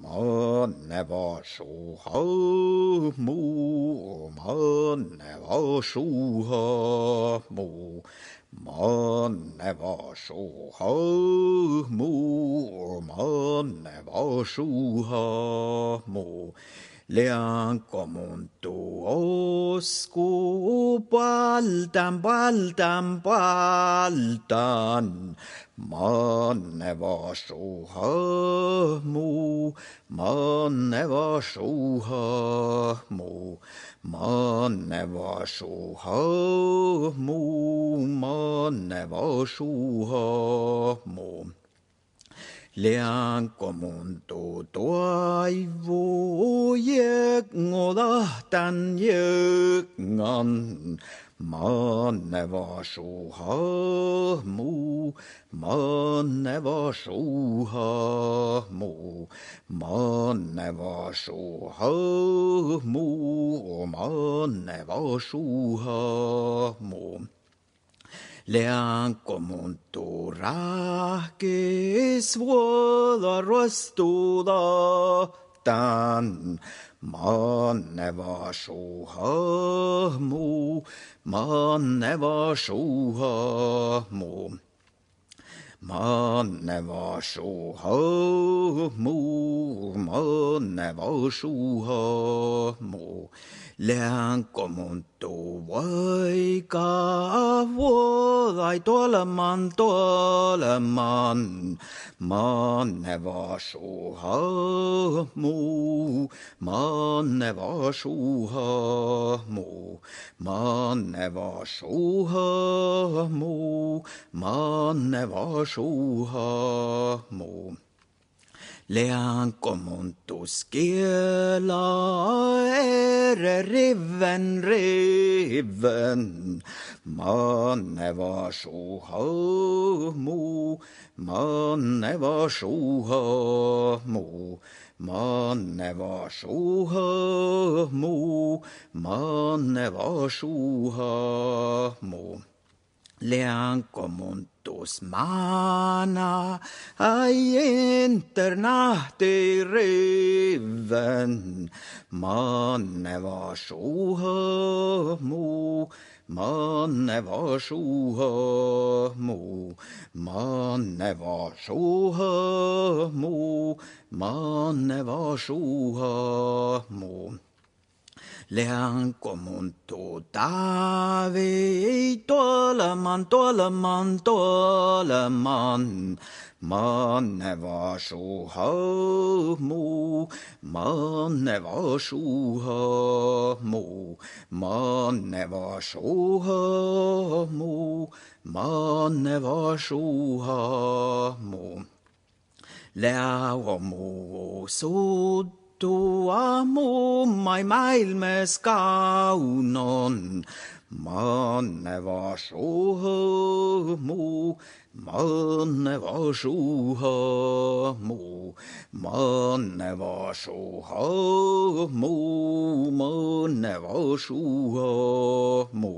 manne var så mo, manne var så mo, manne var så mo, manne var så mo. Leanko muntu osku paldan, paldan, paldan. Manne var så mo, manne var så mo, manne var så mo, manne var så mo. Leanko muntu toivu jengolahtan jengan. Manne var så mo, manne var så mo, manne var så mo, manne var så mo. Leanko muntu rahkes vuoda rostulahtan. Manne var så mo, manne var så mo, manne var så mo, manne var så mo. Leanko muntu vaika vuodai tuoleman, tuoleman. Manne var så mo, manne var så mo, manne var så mo, manne var så mo. Leanko muntu skela riven, riven. Manne var så mo, manne var så mo, manne var så mo, manne var så mo. Leanko muntus mana ai internahti riven. Manne var så mo, manne var så mo, manne var så mo, manne var så mo. Leanko muntu tavi tuoleman, tuoleman, tuoleman. Manne var så mo, manne var så mo, manne var så mo, manne var så mo. Lea mo sud tuo mummai maailmes kaunon. Manne var så mo, manne var så mo, manne var så mo, manne var så mo.